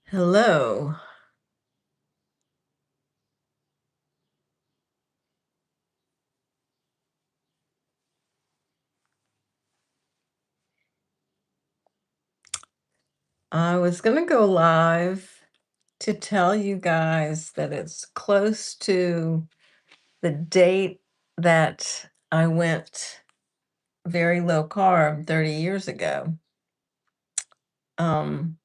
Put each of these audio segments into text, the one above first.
Hello. I was going to go live to tell you guys that it's close to the date that I went very low carb 30 years ago. Um,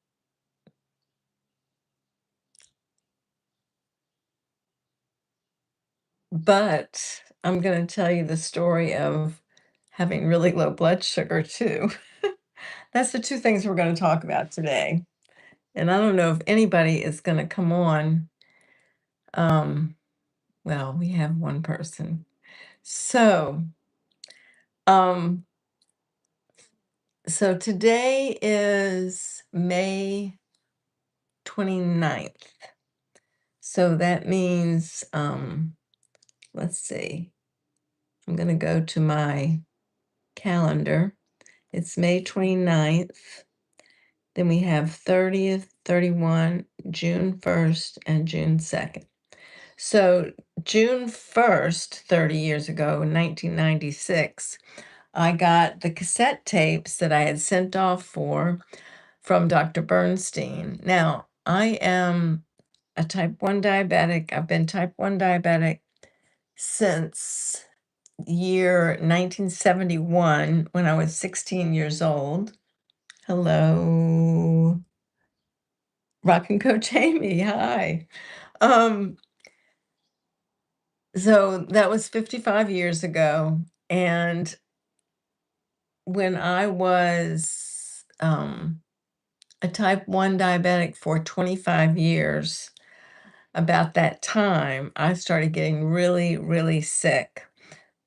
but I'm going to tell you the story of having really low blood sugar too. That's the two things we're going to talk about today. And I don't know if anybody is going to come on. Um, well, we have one person. So, um, So today is May 29th. So that means, let's see, I'm going to go to my calendar. It's May 29th. Then we have 30th, 31, June 1st, and June 2nd. So June 1st, 30 years ago, in 1996, I got the cassette tapes that I had sent off from Dr. Bernstein. Now, I am a type 1 diabetic. I've been type 1 diabetic since year 1971 when I was 16 years old. Hello, Rock and Coach Amy. Hi. Um, so that was 55 years ago. And when I was a type 1 diabetic for 25 years, about that time, I started getting really, really sick.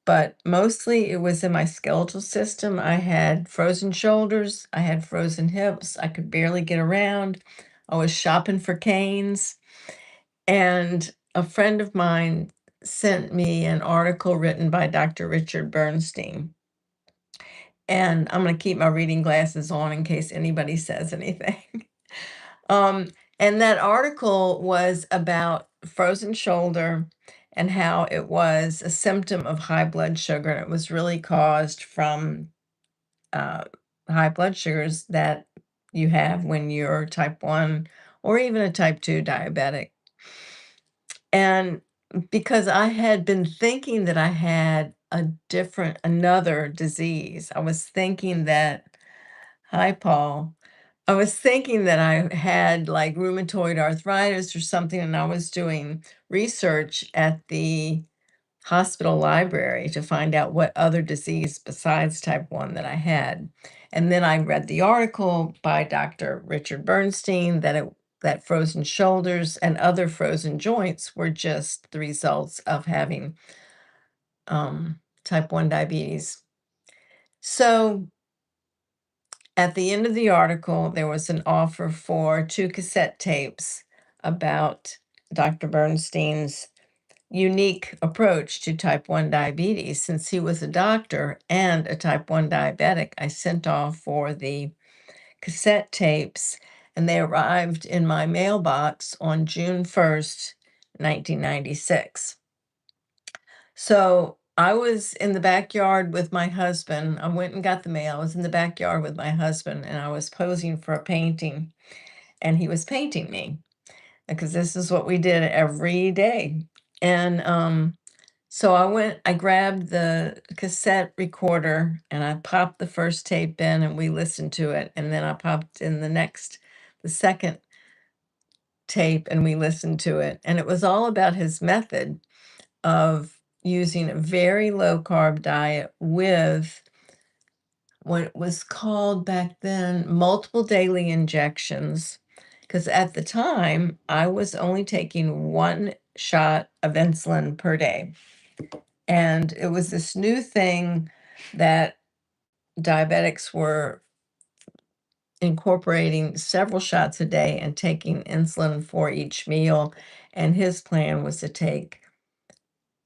But mostly it was in my skeletal system. I had frozen shoulders, I had frozen hips, I could barely get around. I was shopping for canes. And a friend of mine sent me an article written by Dr. Richard Bernstein. And I'm going to keep my reading glasses on in case anybody says anything. Um, and that article was about frozen shoulder and how it was a symptom of high blood sugar. And it was really caused from uh, high blood sugars that you have when you're type 1 or even a type 2 diabetic. And because I had been thinking that I had another disease, I was thinking that, hi, Paul. I was thinking that I had like rheumatoid arthritis or something, and I was doing research at the hospital library to find out what other disease besides type 1 that I had. And then I read the article by Dr. Richard Bernstein that frozen shoulders and other frozen joints were just the results of having type 1 diabetes. So at the end of the article, there was an offer for 2 cassette tapes about Dr. Bernstein's unique approach to type 1 diabetes. Since he was a doctor and a type 1 diabetic, I sent off for the cassette tapes, and they arrived in my mailbox on June 1st, 1996. So I was in the backyard with my husband. I went and got the mail. I was in the backyard with my husband, and I was posing for a painting, and he was painting me because this is what we did every day. And so I grabbed the cassette recorder and I popped the first tape in and we listened to it. And then I popped in the second tape and we listened to it. And it was all about his method of using a very low carb diet with what was called back then multiple daily injections. Because at the time, I was only taking one shot of insulin per day. And it was this new thing that diabetics were incorporating several shots a day and taking insulin for each meal. And his plan was to take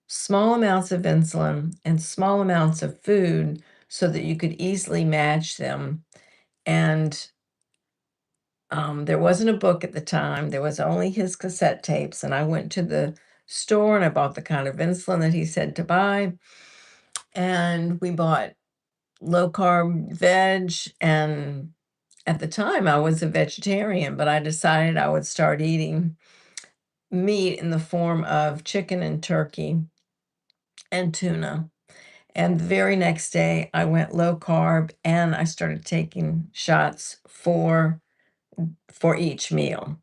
small amounts of insulin and small amounts of food so that you could easily match them. And There wasn't a book at the time. There was only his cassette tapes, and I went to the store and I bought the kind of insulin that he said to buy. And we bought low carb veg. And at the time, I was a vegetarian, but I decided I would start eating meat in the form of chicken and turkey and tuna. And the very next day, I went low carb and I started taking shots for each meal.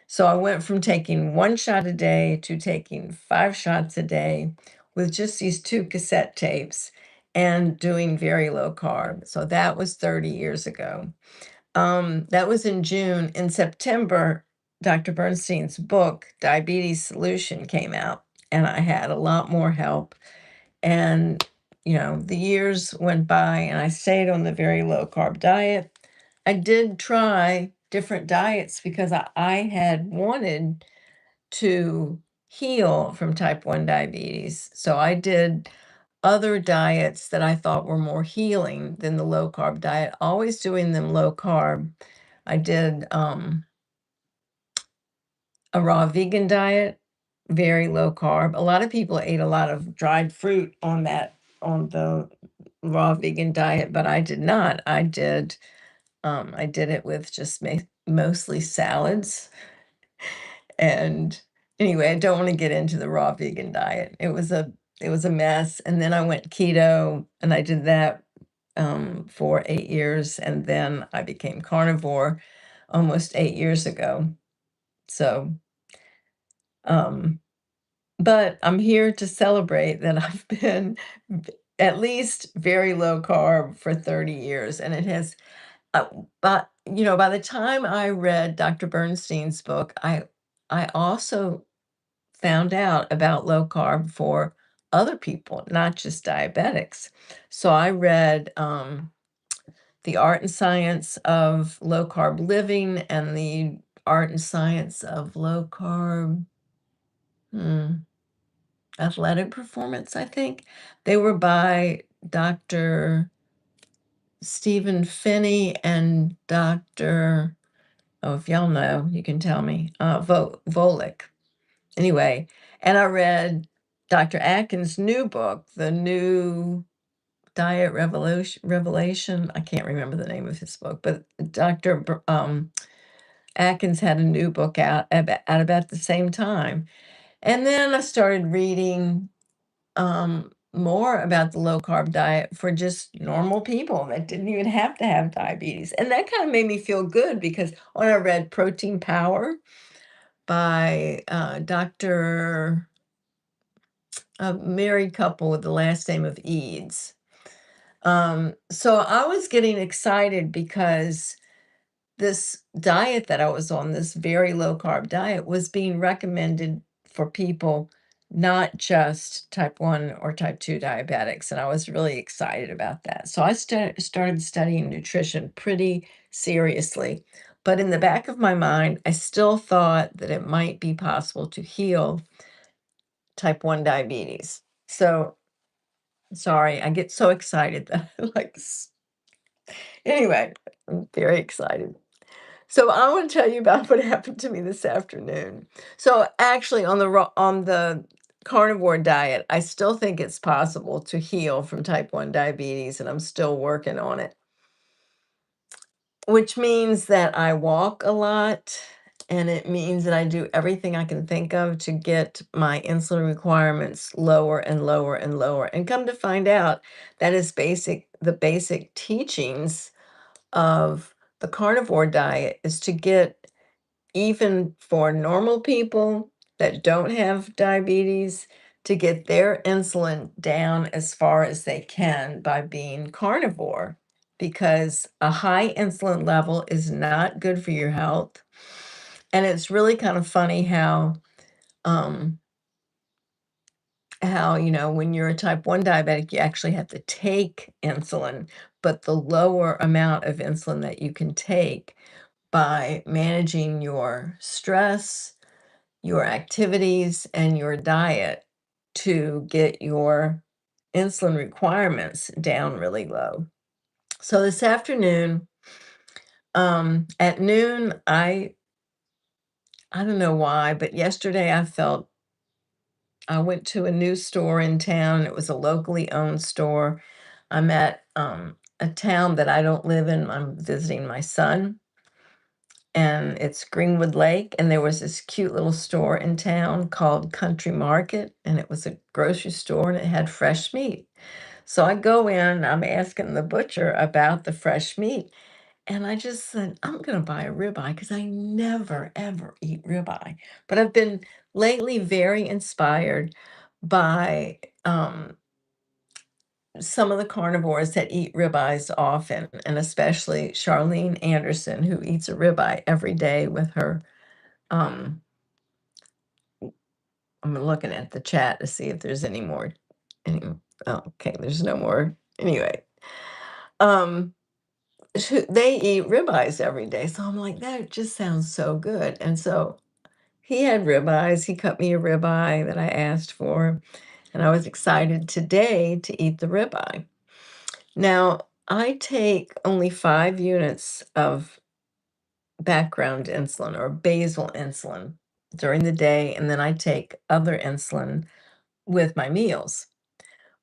So I went from taking 1 shot a day to taking 5 shots a day with just these 2 cassette tapes and doing very low carb. So that was 30 years ago. That was in June. In September, Dr. Bernstein's book, Diabetes Solution, came out, and I had a lot more help. And, the years went by and I stayed on the very low carb diet. I did try different diets because I had wanted to heal from type 1 diabetes. So I did other diets that I thought were more healing than the low carb diet, always doing them low carb. I did a raw vegan diet, very low carb. A lot of people ate a lot of dried fruit on the raw vegan diet, but I did not. I did it with just mostly salads. And anyway, I don't want to get into the raw vegan diet. It was a mess. And then I went keto and I did that for 8 years. And then I became carnivore almost 8 years ago. So, um, but I'm here to celebrate that I've been at least very low carb for 30 years. And it has, uh, but by the time I read Dr. Bernstein's book, I also found out about low carb for other people, not just diabetics. So I read The Art and Science of Low Carb Living and The Art and Science of Low Carb Athletic Performance, I think. They were by Dr. Stephen Finney and Dr. Oh, if y'all know, you can tell me. Volek. Anyway, and I read Dr. Atkins' new book, The New Diet Revelation. I can't remember the name of his book, but Atkins had a new book out at about the same time. And then I started reading more about the low carb diet for just normal people that didn't even have to have diabetes. And that kind of made me feel good because when I read Protein Power by Dr. A married couple with the last name of Eads. So I was getting excited because this diet that I was on, this very low carb diet, was being recommended for people, not just type 1 or type 2 diabetics. And I was really excited about that. So I started studying nutrition pretty seriously. But in the back of my mind, I still thought that it might be possible to heal type 1 diabetes. So sorry, I get so excited that anyway, I'm very excited. So I want to tell you about what happened to me this afternoon. So actually on the carnivore diet, I still think it's possible to heal from type 1 diabetes, and I'm still working on it. Which means that I walk a lot, and it means that I do everything I can think of to get my insulin requirements lower and lower and lower. And come to find out, that is the basic teachings of the carnivore diet is to get, even for normal people that don't have diabetes, to get their insulin down as far as they can by being carnivore, because a high insulin level is not good for your health. And it's really kind of funny um how when you're a type 1 diabetic, you actually have to take insulin, but the lower amount of insulin that you can take by managing your stress, your activities, and your diet to get your insulin requirements down really low. So this afternoon, At noon, I don't know why, but yesterday I went to a new store in town. It was a locally owned store. I'm at a town that I don't live in. I'm visiting my son, and it's Greenwood Lake. And there was this cute little store in town called Country Market, and it was a grocery store and it had fresh meat. So I go in, I'm asking the butcher about the fresh meat. And I just said, I'm going to buy a ribeye because I never, ever eat ribeye. But I've been lately very inspired by some of the carnivores that eat ribeyes often, and especially Charlene Anderson, who eats a ribeye every day with her. Um, I'm looking at the chat to see if there's any more. Any, oh, okay, there's no more. Anyway, um, they eat ribeyes every day. So I'm like, that just sounds so good. And so he had ribeyes. He cut me a ribeye that I asked for, and I was excited today to eat the ribeye. Now, I take only 5 units of background insulin or basal insulin during the day, and then I take other insulin with my meals.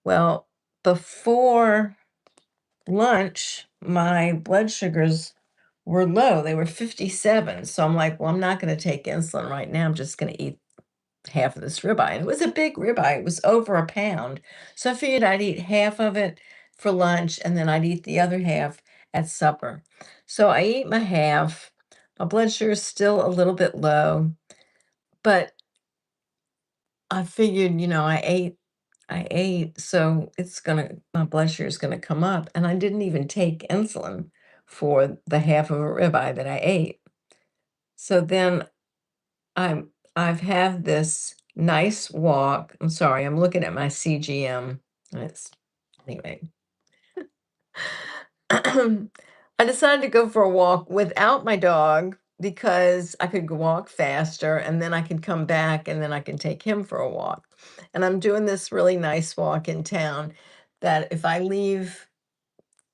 Well, before lunch, my blood sugars were low. They were 57. So I'm like, well, I'm not going to take insulin right now. I'm just going to eat half of this ribeye. And it was a big ribeye. It was over a pound. So I figured I'd eat half of it for lunch and then I'd eat the other half at supper. So I eat my half. My blood sugar is still a little bit low, but I figured, I ate, so my blood sugar is gonna come up. And I didn't even take insulin for the half of a ribeye that I ate. So then I've had this nice walk. I'm sorry, I'm looking at my CGM, and it's anyway. I decided to go for a walk without my dog because I could walk faster and then I could come back and then I can take him for a walk. And I'm doing this really nice walk in town that if I leave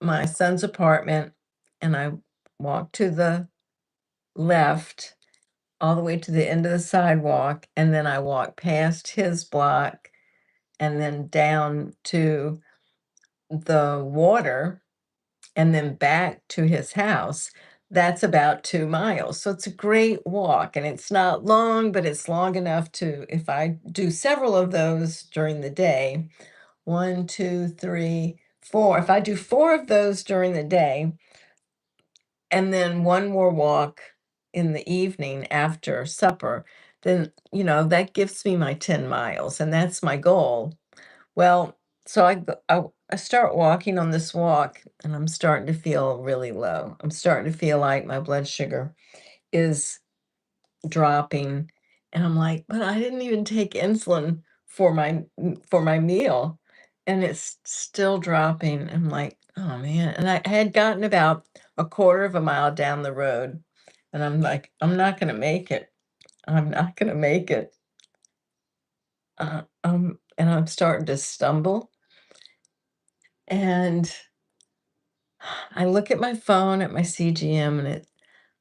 my son's apartment and I walk to the left all the way to the end of the sidewalk, and then I walk past his block and then down to the water and then back to his house, that's about 2 miles. So it's a great walk, and it's not long, but it's long enough to, if I do several of those during the day, 1, 2, 3, 4. If I do 4 of those during the day, and then one more walk in the evening after supper, then, that gives me my 10 miles, and that's my goal. Well, so I start walking on this walk, and I'm starting to feel really low. I'm starting to feel like my blood sugar is dropping, and I'm like, "But I didn't even take insulin for my meal, and it's still dropping." I'm like, "Oh, man." And I had gotten about a quarter of a mile down the road, and I'm like, "I'm not gonna make it. I'm not gonna make it." And I'm starting to stumble, and I look at my phone at my CGM, and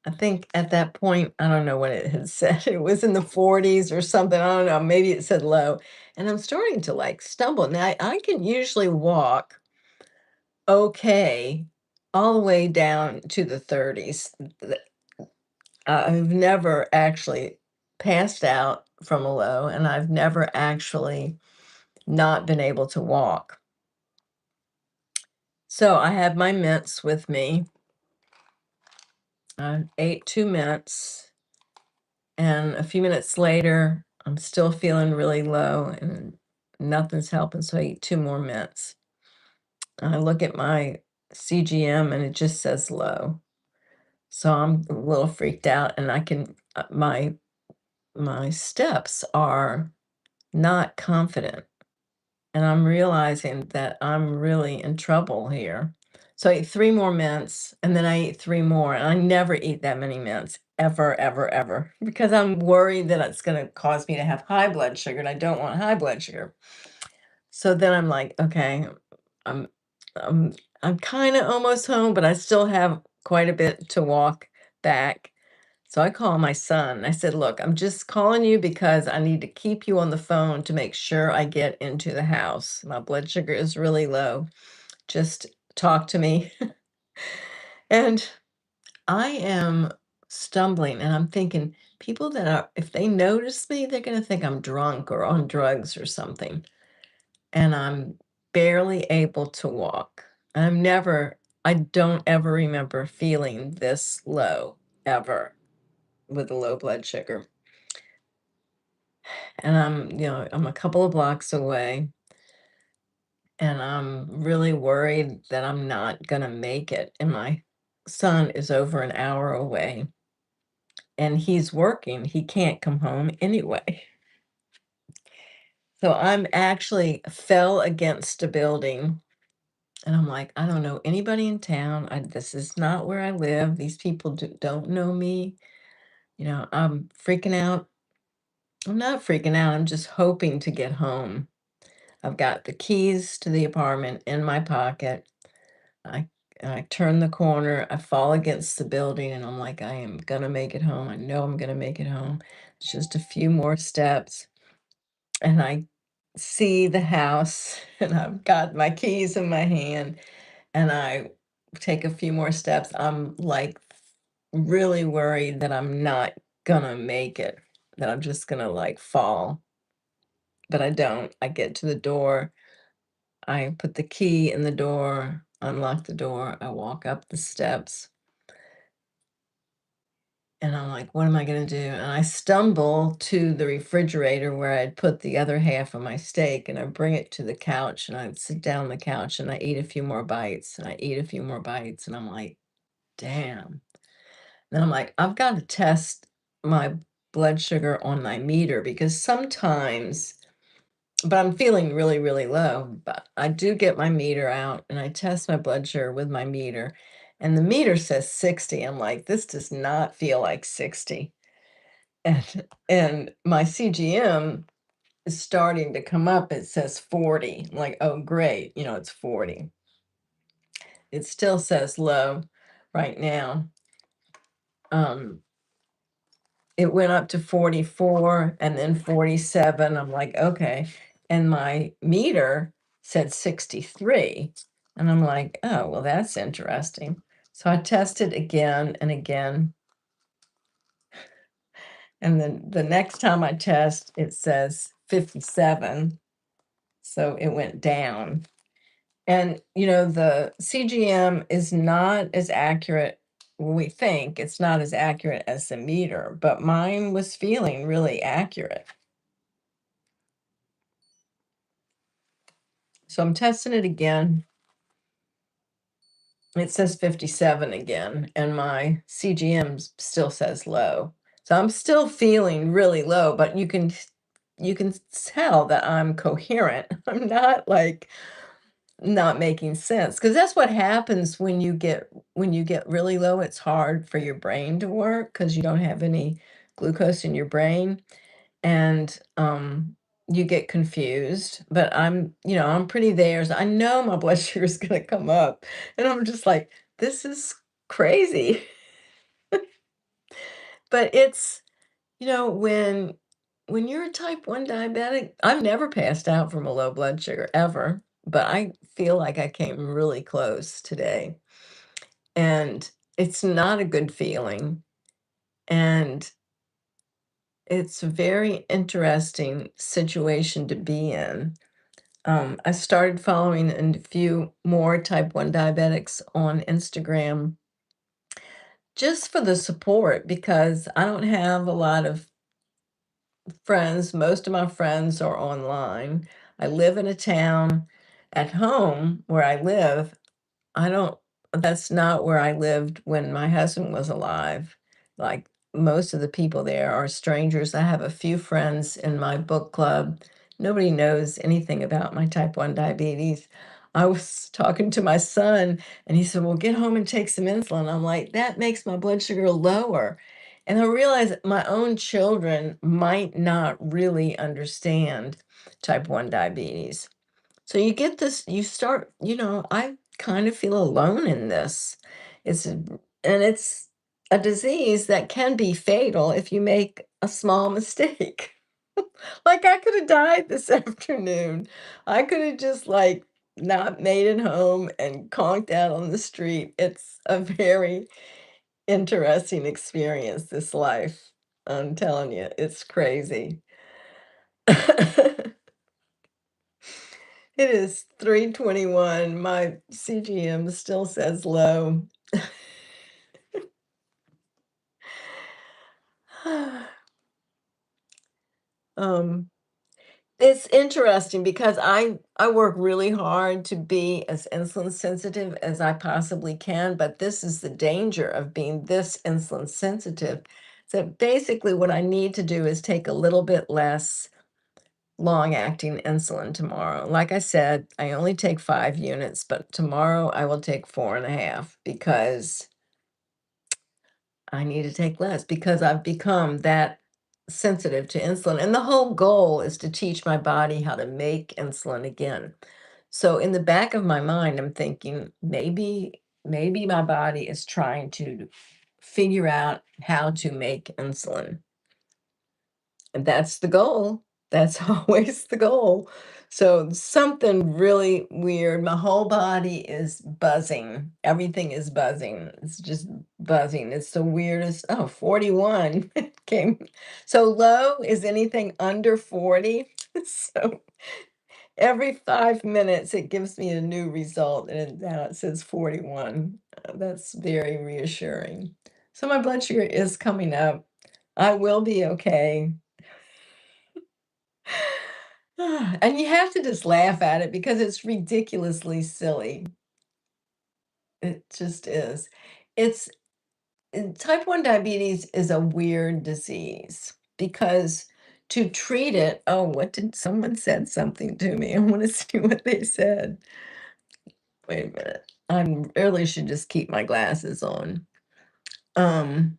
I think at that point, I don't know what it had said. It was in the 40s or something. I don't know. Maybe it said low. And I'm starting to like stumble. Now I can usually walk okay all the way down to the 30s. I've never actually passed out from a low, and I've never actually not been able to walk. So I have my mints with me. I ate 2 mints. And a few minutes later, I'm still feeling really low and nothing's helping. So I eat 2 more mints. I look at my CGM and it just says low. So I'm a little freaked out, and my steps are not confident. And I'm realizing that I'm really in trouble here. So I ate 3 more mints, and then I ate 3 more, and I never eat that many mints ever, ever, ever, because I'm worried that it's going to cause me to have high blood sugar, and I don't want high blood sugar. So then I'm like, okay, I'm I'm I'm kind of almost home, but I still have quite a bit to walk back. So I call my son. I said, "Look, I'm just calling you because I need to keep you on the phone to make sure I get into the house. My blood sugar is really low. Just talk to me." And I am stumbling and I'm thinking, people that are, if they notice me, they're going to think I'm drunk or on drugs or something. And I'm barely able to walk. I don't ever remember feeling this low ever with a low blood sugar. And I'm a couple of blocks away and I'm really worried that I'm not going to make it. And my son is over an hour away and he's working. He can't come home anyway. So I'm actually fell against a building and I'm like, I don't know anybody in town. This is not where I live. These people don't know me. I'm freaking out. I'm not freaking out. I'm just hoping to get home. I've got the keys to the apartment in my pocket. I I turn the corner, I fall against the building, and I'm like, I am gonna make it home. I know I'm gonna make it home. It's just a few more steps, and I see the house, and I've got my keys in my hand, and I take a few more steps. I'm like really worried that I'm not gonna make it, that I'm just gonna like fall, but I don't. I get to the door. I put the key in the door, unlock the door, I walk up the steps, and I'm like, "What am I gonna do?" And I stumble to the refrigerator where I'd put the other half of my steak, and I bring it to the couch, and I sit down on the couch, and I eat a few more bites, and I eat a few more bites, and I'm like, "Damn." Then I'm like, "I've got to test my blood sugar on my meter because sometimes." But I'm feeling really, really low. But I do get my meter out and I test my blood sugar with my meter. And the meter says 60. I'm like, this does not feel like 60. And my CGM is starting to come up. It says 40. I'm like, oh, great. It's 40. It still says low right now. Um, it went up to 44 and then 47. I'm like, okay. And my meter said 63. And I'm like, oh, well, that's interesting. So I tested again and again. And then the next time I test, it says 57. So it went down. And, the CGM is not as accurate. We think it's not as accurate as the meter, but mine was feeling really accurate. So I'm testing it again. It says 57 again, and my CGM still says low. So I'm still feeling really low, but you can tell that I'm coherent. I'm not like not making sense because that's what happens when you get really low. It's hard for your brain to work because you don't have any glucose in your brain and you get confused, but I'm pretty there, so I know my blood sugar is going to come up and I'm just like, this is crazy. But it's when you're a type 1 diabetic, I've never passed out from a low blood sugar ever, but I feel like I came really close today, and it's not a good feeling, and it's a very interesting situation to be in. I started following a few more type 1 diabetics on Instagram just for the support because I don't have a lot of friends. Most of my friends are online. I live in a town. At home where I live, I don't that's not where I lived when my husband was alive. Like, most of the people there are strangers. I have a few friends in my book club. Nobody knows anything about my type 1 diabetes. I was talking to my son, and he said, "Well, get home and take some insulin." I'm like, "That makes my blood sugar lower." And I realized my own children might not really understand type 1 diabetes. So you get this, you start, I kind of feel alone in this. It's And it's a disease that can be fatal if you make a small mistake. Like, I could have died this afternoon. I could have just, like, not made it home and conked out on the street. It's a very interesting experience, this life. I'm telling you, it's crazy. It is 3:21. My CGM still says low. Um, it's interesting because I work really hard to be as insulin sensitive as I possibly can, but this is the danger of being this insulin sensitive. So basically what I need to do is take a little bit less long-acting insulin tomorrow. Like I said, I only take 5 units, but tomorrow I will take 4.5 because I need to take less because I've become that sensitive to insulin. And the whole goal is to teach my body how to make insulin again. So in the back of my mind, I'm thinking maybe my body is trying to figure out how to make insulin. And that's the goal. That's always the goal. So something really weird. My whole body is buzzing. Everything is buzzing. It's just buzzing. It's the weirdest. Oh, 41 came. So low is anything under 40. So every 5 minutes it gives me a new result. And now it says 41. That's very reassuring. So my blood sugar is coming up. I will be okay. And you have to just laugh at it because it's ridiculously silly. It just is. It's type 1 diabetes is a weird disease because to treat it, oh, what did someone said something to me? I want to see what they said. Wait a minute. I really should just keep my glasses on. Um,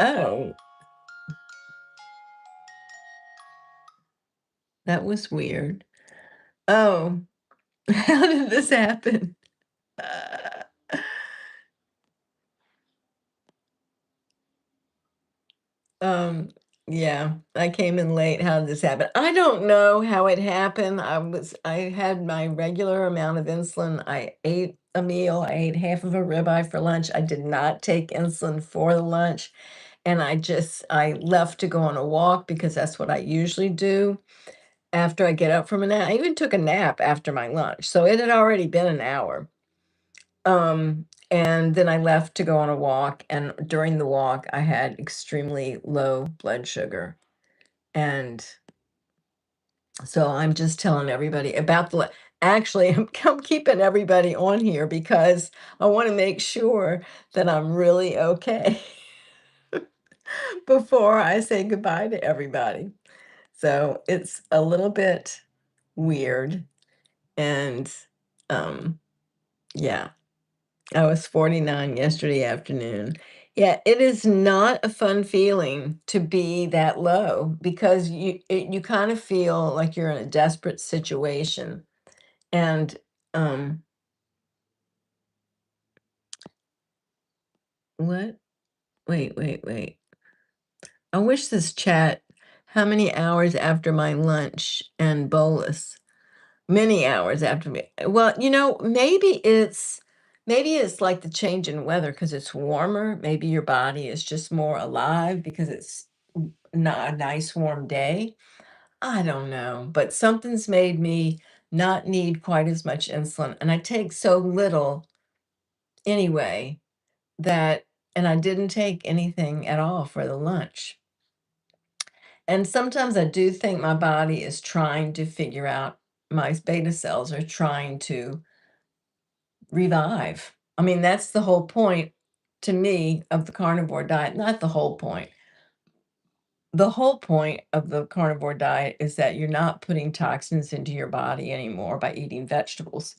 oh, that was weird. Oh, how did this happen? Um, yeah, I came in late. How did this happen? I don't know how it happened. I had my regular amount of insulin. I ate a meal. I ate half of a ribeye for lunch. I did not take insulin for the lunch. And I left to go on a walk because that's what I usually do after I get up from a nap. I even took a nap after my lunch. So it had already been an hour. And then I left to go on a walk, and during the walk, I had extremely low blood sugar. And so I'm just telling everybody about actually, I'm keeping everybody on here because I want to make sure that I'm really okay before I say goodbye to everybody. So it's a little bit weird. And um, yeah. I was 49 yesterday afternoon. Yeah, it is not a fun feeling to be that low because you kind of feel like you're in a desperate situation. And um what? Wait. I wish this chat how many hours after my lunch and bolus? Many hours after me. Well, maybe it's like the change in weather because it's warmer. Maybe your body is just more alive because it's not a nice warm day. I don't know, but something's made me not need quite as much insulin, and I take so little anyway that and I didn't take anything at all for the lunch. And sometimes I do think my body is trying to figure out my beta cells are trying to revive. I mean, that's the whole point to me of the carnivore diet. Not the whole point. The whole point of the carnivore diet is that you're not putting toxins into your body anymore by eating vegetables.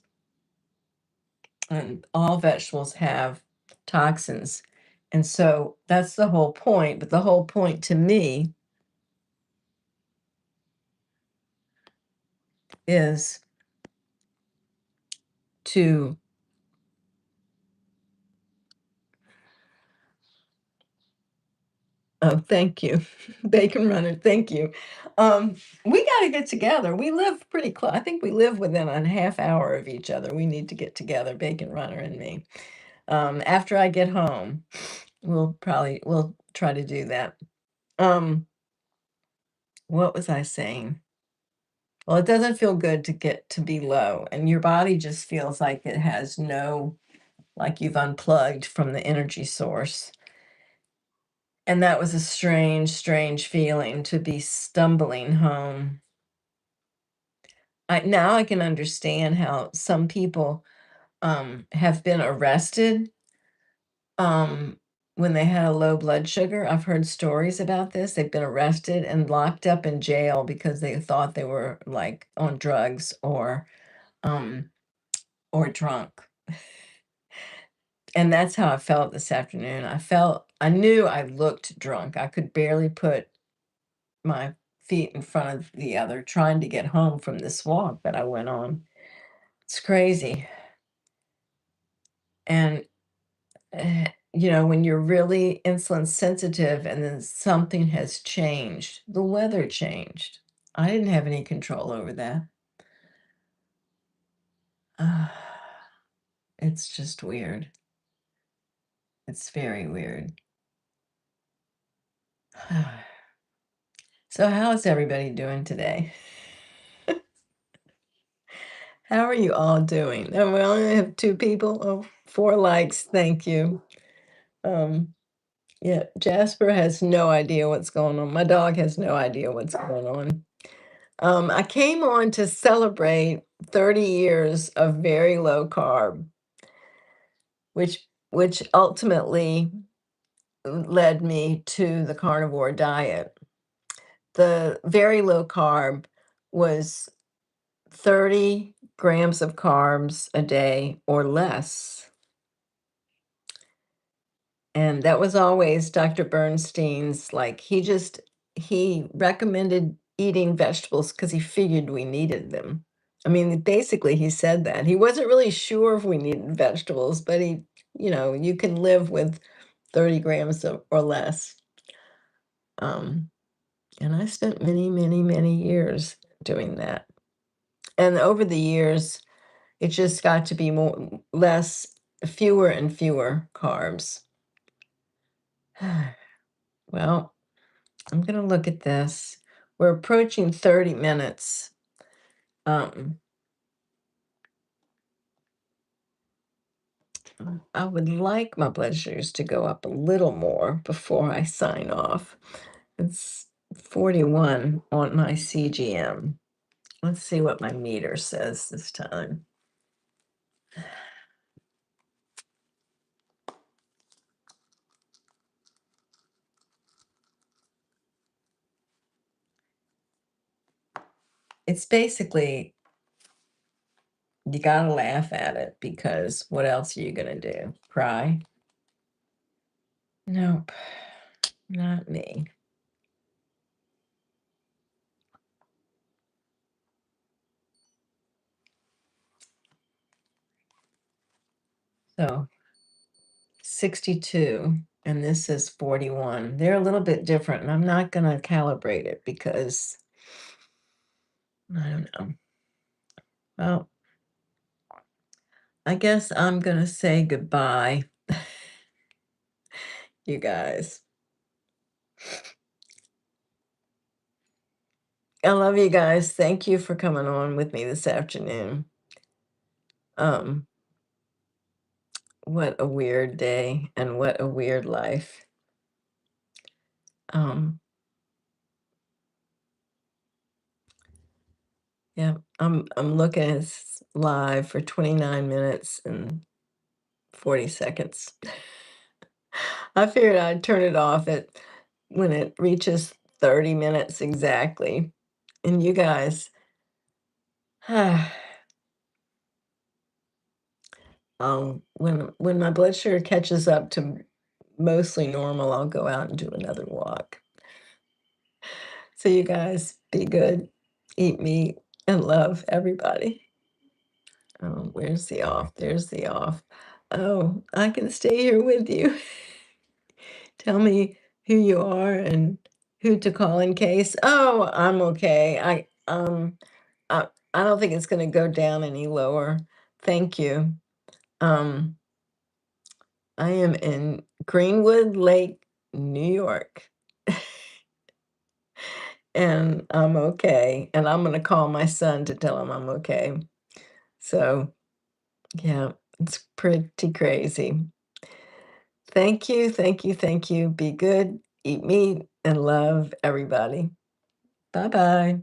And all vegetables have toxins. And so that's the whole point. But the whole point to me is to Oh, thank you. Bacon runner, thank you. We gotta get together. We live pretty close. I think we live within a half hour of each other. We need to get together, Bacon Runner and me. After I get home, we'll try to do that. Um, what was I saying? Well, it doesn't feel good to get to be low, and your body just feels like it has no, like you've unplugged from the energy source. And that was a strange, strange feeling to be stumbling home. Now I can understand how some people have been arrested um, when they had a low blood sugar. I've heard stories about this. They've been arrested and locked up in jail because they thought they were like on drugs um, or drunk. And that's how I felt this afternoon. I knew I looked drunk. I could barely put my feet in front of the other, trying to get home from this walk that I went on. It's crazy. And, when you're really insulin sensitive and then something has changed, the weather changed. I didn't have any control over that. Ah, it's just weird. It's very weird. So, how's everybody doing today? How are you all doing? Oh, we only have two people. Oh, 4 likes. Thank you. Um, Yeah, Jasper has no idea what's going on. My dog has no idea what's going on. I came on to celebrate 30 years of very low carb, which ultimately led me to the carnivore diet. The very low carb was 30 grams of carbs a day or less. And that was always Dr. Bernstein's, like, he recommended eating vegetables because he figured we needed them. I mean, basically, he said that. He wasn't really sure if we needed vegetables, but you can live with 30 grams or less. Um, and I spent many, many, many years doing that. And over the years, it just got to be fewer and fewer carbs. Well, I'm gonna look at this. We're approaching 30 minutes. Um, I would like my blood sugars to go up a little more before I sign off. It's 41 on my CGM. Let's see what my meter says this time. It's basically, you gotta laugh at it because what else are you gonna do? Cry? Nope, not me. So 62 and this is 41. They're a little bit different, and I'm not going to calibrate it because I don't know. Well, I guess I'm going to say goodbye, you guys. I love you guys. Thank you for coming on with me this afternoon. Um, what a weird day and what a weird life. Um, yeah, I'm looking at this live for 29 minutes and 40 seconds. I figured I'd turn it off at when it reaches 30 minutes exactly. And you guys, when my blood sugar catches up to mostly normal, I'll go out and do another walk. So you guys be good, eat meat, and love everybody. Oh, where's the off? There's the off. Oh, I can stay here with you. Tell me who you are and who to call in case. Oh, I'm okay. I don't think it's gonna go down any lower. Thank you. Um, I am in Greenwood Lake, New York, and I'm okay, and I'm gonna call my son to tell him I'm okay. So, yeah, it's pretty crazy. Thank you, thank you, thank you. Be good, eat meat, and love everybody. Bye-bye.